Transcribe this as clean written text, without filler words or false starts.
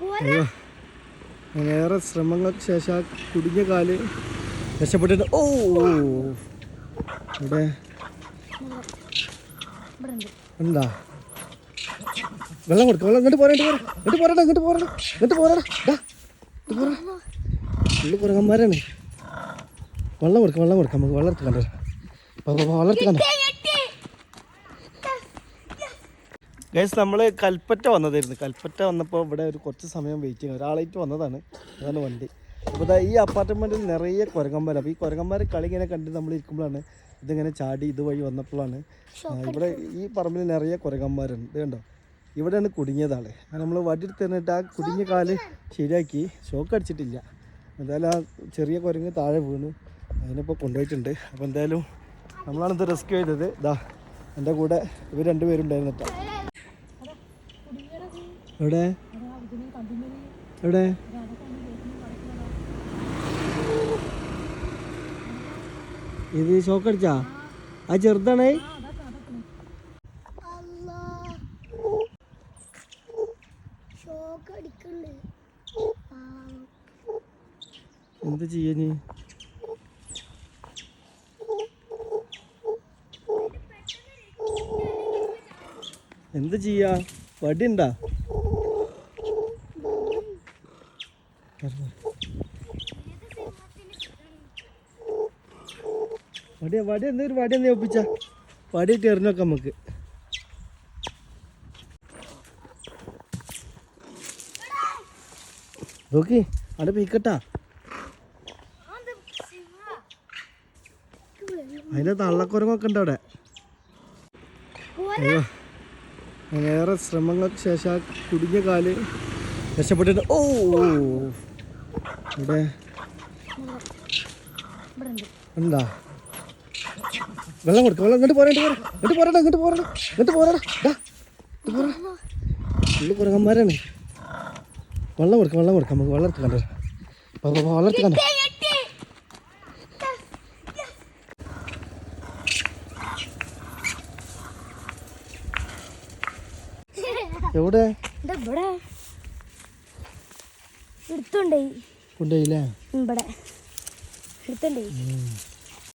അയ്യോ, ഏറെ ശ്രമങ്ങൾക്ക് ശേഷം ആ കുടുങ്ങിയ കാല് രക്ഷപ്പെട്ടിട്ട് ഓ ഇവിടെ എന്താ വെള്ളം കൊടുക്ക വെള്ളം ഇങ്ങോട്ട് പോരാ ഉള്ളു കുരങ്ങന്മാരാണ്. വെള്ളം കൊടുക്കാം നമുക്ക് വെള്ളം എടുത്ത് കണ്ടോ ഗൈസ്. നമ്മൾ കൽപ്പറ്റ വന്നതായിരുന്നു. കൽപ്പറ്റ വന്നപ്പോൾ ഇവിടെ ഒരു കുറച്ച് സമയം വെയിറ്റ് ചെയ്യുക, ഒരാളായിട്ട് വന്നതാണ്. അതാണ് വണ്ടി. അപ്പോൾ ഈ അപ്പാർട്ട്മെൻറ്റിൽ നിറയെ കുരങ്ങന്മാർ. അപ്പോൾ ഈ കുരങ്ങന്മാർ കളി ഇങ്ങനെ കണ്ട് നമ്മൾ ഇരിക്കുമ്പോഴാണ് ഇതിങ്ങനെ ചാടി ഇതുവഴി വന്നപ്പോഴാണ് ഇവിടെ ഈ പറമ്പിൽ നിറയെ കുരങ്ങന്മാരുണ്ട്. ഇത് കണ്ടോ, ഇവിടെയാണ് കുടുങ്ങിയതാളെ. നമ്മൾ വടിയെടുത്ത് തന്നിട്ട് ആ കുടുങ്ങിയ കാല് ശരിയാക്കി. ഷോക്ക് അടിച്ചിട്ടില്ല. എന്തായാലും ആ ചെറിയ കുരങ്ങ് താഴെ വീണു. അതിനിപ്പോൾ കൊണ്ടുപോയിട്ടുണ്ട്. അപ്പോൾ എന്തായാലും നമ്മളാണിത് റെസ്ക്യൂ ചെയ്തത്. ഇതാ എൻ്റെ കൂടെ ഇവർ രണ്ടുപേരുണ്ടായിരുന്നു കേട്ടോ. എവിടെ എവിടെ ഇത് ഷോക്ക് അടിച്ചാ? ആ ചെറുതാണേ. എന്ത് ചെയ്യാന്? എന്ത് ചെയ്യാ? വടി ഉണ്ടാ? വടി എന്തെങ്കിലും ഒപ്പിച്ച വടിയിട്ട് എറിഞ്ഞു നോക്കാം നമുക്ക്. നോക്കി അവിടെ പീക്കട്ടാ. അതിന്റെ തള്ളക്കുരങ്ങൊക്കെ ഉണ്ട് അവിടെ. അയ്യോ, ഏറെ ശ്രമങ്ങൾക്ക് ശേഷം ആ കുടുങ്ങിയ കാല് രക്ഷപ്പെട്ടിട്ട് ഓ ഇവിടെ എന്താ വെള്ളം കൊടുക്ക വെള്ളം ഇങ്ങോട്ട് പോരാ ഉള്ളു കുരങ്ങന്മാരാണ്. വെള്ളം കൊടുക്കാം നമുക്ക് വെള്ളം എടുത്ത് കണ്ടോ എവിടെ എടുത്തുണ്ടേ കൊണ്ടുപോയില്ലേ? ഇവിടെ എടുത്തുണ്ടേ.